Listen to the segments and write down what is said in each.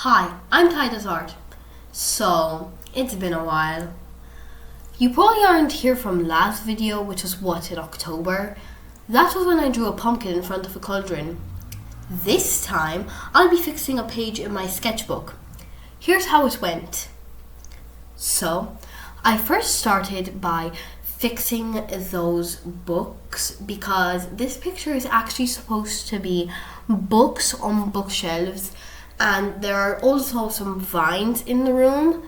Hi, I'm Titus Art. So, it's been a while. You probably aren't here from last video, which was in October? That was when I drew a pumpkin in front of a cauldron. This time, I'll be fixing a page in my sketchbook. Here's how it went. So, I first started by fixing those books because this picture is actually supposed to be books on bookshelves, and there are also some vines in the room.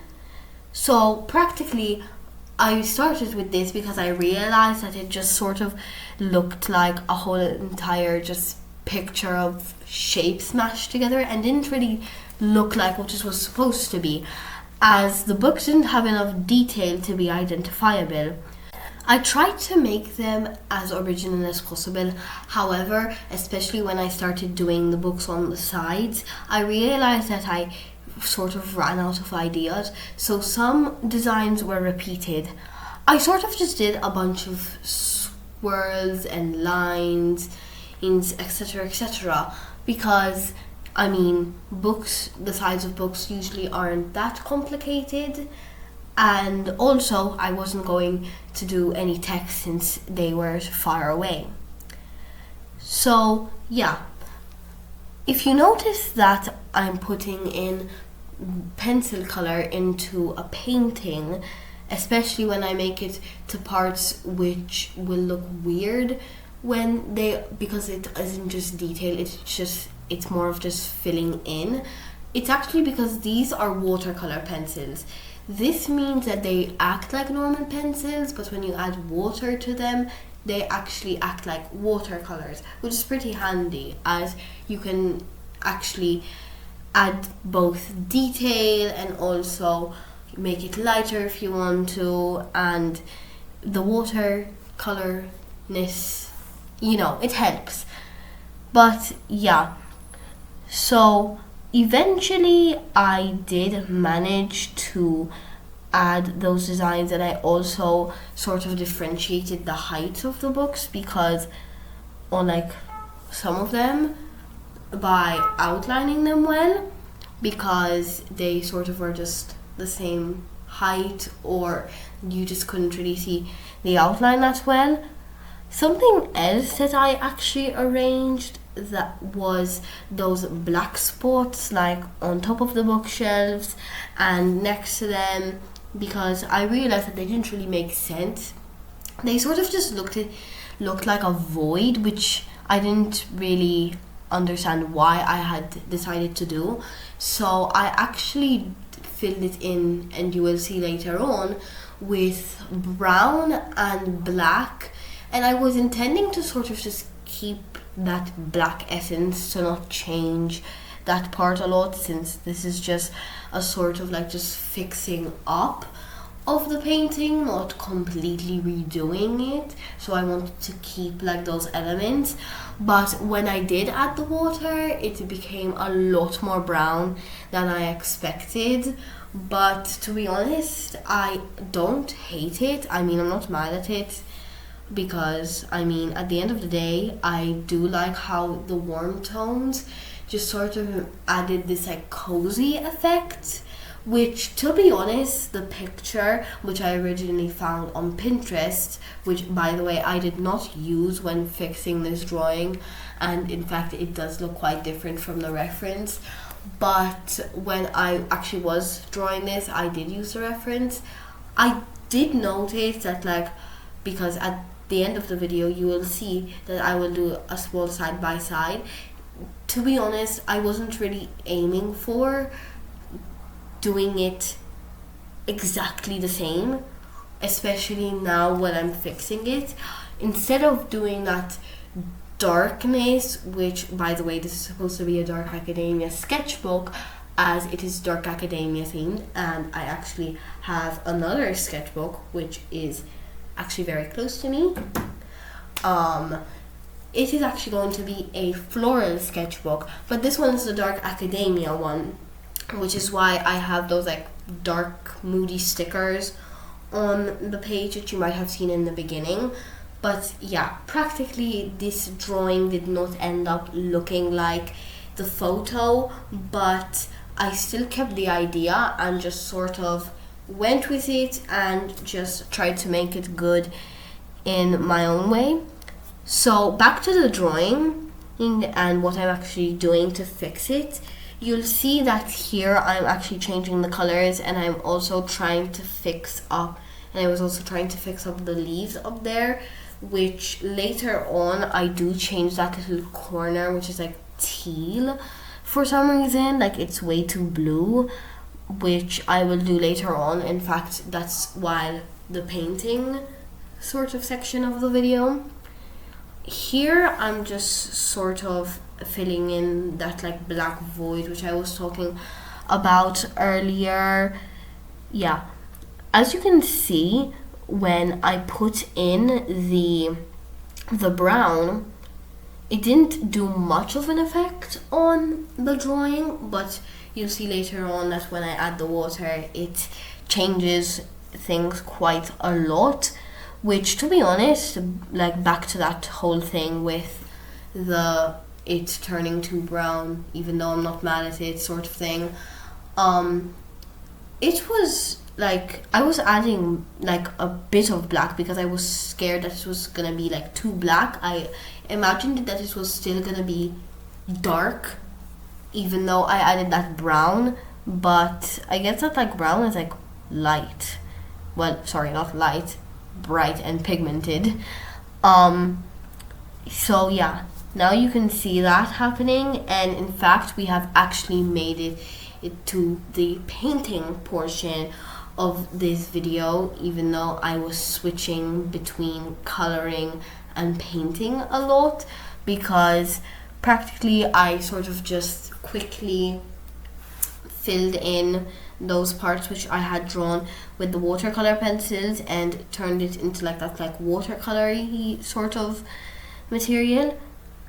So practically I started with this because I realized that it just sort of looked like a whole entire just picture of shapes smashed together and didn't really look like what it was supposed to be, as the books didn't have enough detail to be identifiable. I tried to make them as original as possible. However, especially when I started doing the books on the sides, I realized that I sort of ran out of ideas. So some designs were repeated. I sort of just did a bunch of swirls and lines, etc., because books, the sides of books usually aren't that complicated. And also, I wasn't going to do any text since they were far away. So, yeah. If you notice that I'm putting in pencil color into a painting, especially when I make it to parts which will look weird because it isn't just detail, it's more of just filling in. It's actually because these are watercolor pencils. This means that they act like normal pencils, but when you add water to them, they actually act like watercolors, which is pretty handy as you can actually add both detail and also make it lighter if you want to, and the watercolorness, it helps. But yeah, so eventually I did manage to add those designs, and I also sort of differentiated the height of the books because unlike some of them, by outlining them well, because they sort of were just the same height or you just couldn't really see the outline that well. Something else that I actually arranged that was those black spots like on top of the bookshelves and next to them, because I realized that they didn't really make sense. They sort of just looked like a void, which I didn't really understand why I had decided to do. So I actually filled it in, and you will see later on, with brown and black, and I was intending to sort of just keep that black essence to not change that part a lot, since this is just a sort of like just fixing up of the painting, not completely redoing it. So I wanted to keep like those elements, but when I did add the water, it became a lot more brown than I expected. But to be honest, I don't hate it. I'm not mad at it, because at the end of the day, I do like how the warm tones just sort of added this like cozy effect, which, to be honest, the picture which I originally found on Pinterest, which by the way I did not use when fixing this drawing, and in fact it does look quite different from the reference, but when I actually was drawing this, I did use the reference. I did notice that because at the end of the video you will see that I will do a small side by side. To be honest, I wasn't really aiming for doing it exactly the same, especially now when I'm fixing it. Instead of doing that darkness, which by the way this is supposed to be a dark academia sketchbook, as it is dark academia themed, and I actually have another sketchbook which is actually very close to me. It is actually going to be a floral sketchbook, but this one is the dark academia one, which is why I have those like dark moody stickers on the page that you might have seen in the beginning. But yeah, practically this drawing did not end up looking like the photo, but I still kept the idea and just sort of went with it and just tried to make it good in my own way. So back to the drawing and what I'm actually doing to fix it. You'll see that here I'm actually changing the colors, and I'm also trying to fix up, and I was also trying to fix up the leaves up there, which later on I do change that little corner, which is like teal for some reason, like it's way too blue, which I will do later on. In fact, that's while the painting sort of section of the video. Here I'm just sort of filling in that like black void which I was talking about earlier. Yeah, as you can see, when I put in the brown, it didn't do much of an effect on the drawing, but you'll see later on that when I add the water, it changes things quite a lot, which, to be honest, like back to that whole thing with it turning to brown, even though I'm not mad at it sort of thing, it was like I was adding like a bit of black because I was scared that it was gonna be like too black. I imagined that it was still gonna be dark even though I added that brown, but I guess that like brown is like light. Well, sorry, not light, bright and pigmented. So yeah, now you can see that happening, and in fact we have actually made it to the painting portion of this video, even though I was switching between coloring and painting a lot, because practically I sort of just quickly filled in those parts which I had drawn with the watercolor pencils and turned it into like that like watercolory sort of material.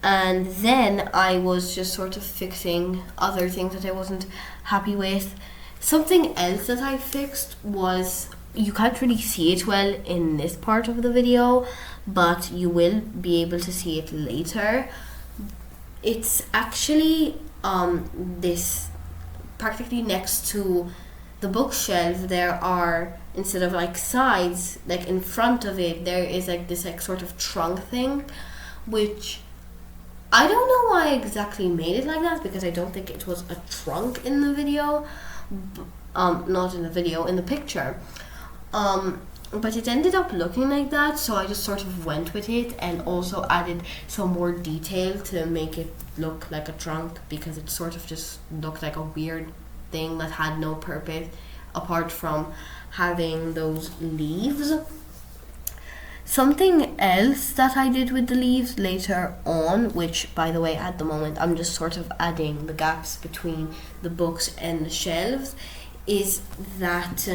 And then I was just sort of fixing other things that I wasn't happy with. Something else that I fixed was, you can't really see it well in this part of the video, but you will be able to see it later. It's actually this practically next to the bookshelf, there are, instead of like sides, like in front of it, there is like this like sort of trunk thing, which I don't know why I exactly made it like that, because I don't think it was a trunk in the video, not in the video, in the picture. But it ended up looking like that, so I just sort of went with it and also added some more detail to make it look like a trunk, because it sort of just looked like a weird thing that had no purpose apart from having those leaves. Something else that I did with the leaves later on, which by the way at the moment I'm just sort of adding the gaps between the books and the shelves, is that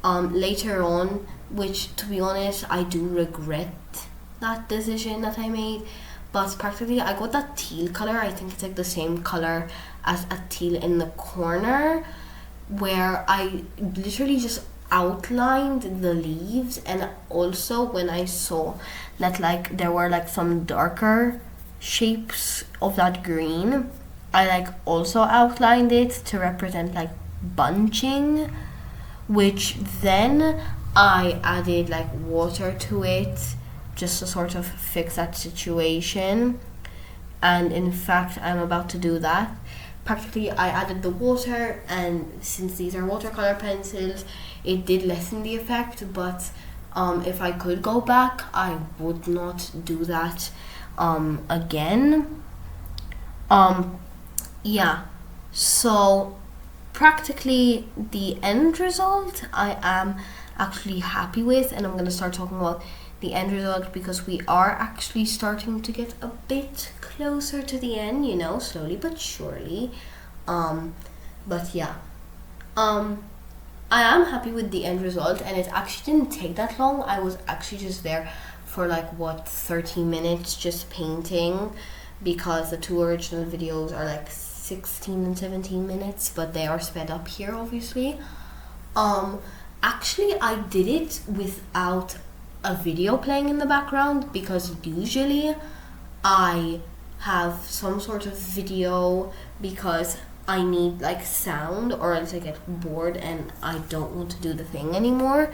later on, which to be honest I do regret that decision that I made, but practically I got that teal color. I think it's like the same color as a teal in the corner, where I literally just outlined the leaves, and also when I saw that like there were like some darker shapes of that green, I like also outlined it to represent like bunching, which then I added like water to it just to sort of fix that situation. And in fact I'm about to do that. Practically I added the water, and since these are watercolor pencils, it did lessen the effect, but if I could go back I would not do that again. Yeah, so practically the end result I am actually happy with, and I'm going to start talking about the end result because we are actually starting to get a bit closer to the end, you know, slowly but surely. But yeah, I am happy with the end result, and it actually didn't take that long. I was actually just there for like 30 minutes just painting, because the two original videos are like 16 and 17 minutes, but they are sped up here obviously. Actually I did it without a video playing in the background, because usually I have some sort of video, because I need like sound, or else I get bored and I don't want to do the thing anymore.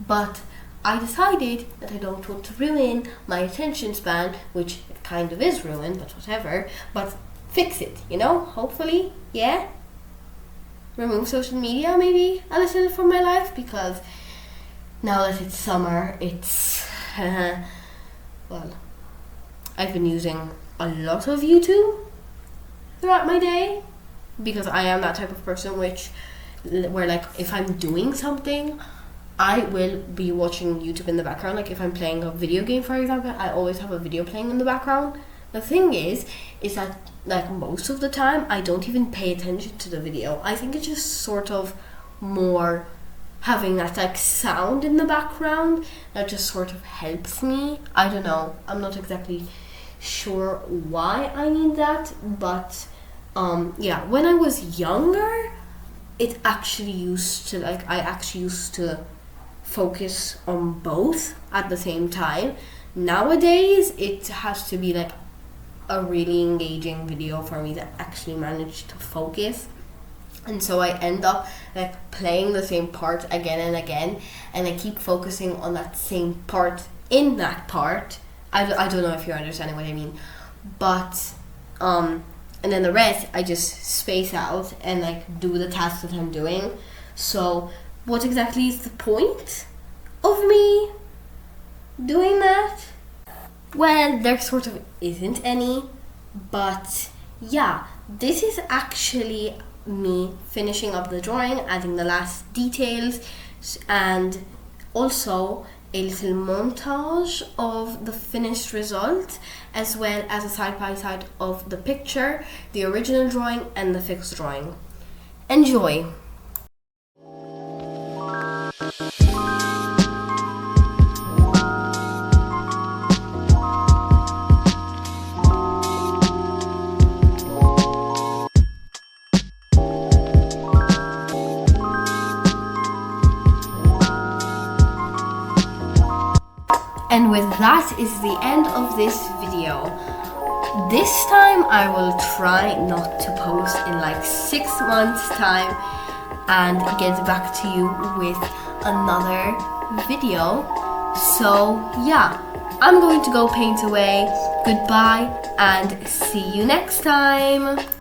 But I decided that I don't want to ruin my attention span, which it kind of is ruined, but whatever. But fix it, hopefully, yeah. Remove social media maybe a little from my life, because now that it's summer, it's well, I've been using a lot of YouTube throughout my day, because I am that type of person where like if I'm doing something, I will be watching YouTube in the background. Like if I'm playing a video game, for example, I always have a video playing in the background. The thing is that like most of the time I don't even pay attention to the video. I think it's just sort of more having that like sound in the background that just sort of helps me. I don't know. I'm not exactly sure why I need that, but yeah, when I was younger, I actually used to focus on both at the same time. Nowadays, it has to be like a really engaging video for me to actually manage to focus. And so I end up like playing the same part again and again, and I keep focusing on that same part in that part. I don't know if you're understanding what I mean, but and then the rest I just space out and like do the tasks that I'm doing. So what exactly is the point of me doing that? Well, there sort of isn't any, but yeah, this is actually me finishing up the drawing, adding the last details, and also a little montage of the finished result, as well as a side-by-side of the picture, the original drawing, and the fixed drawing. Enjoy! And with that is the end of this video. This time I will try not to post in like 6 months time and get back to you with another video. So yeah, I'm going to go paint away. Goodbye and see you next time.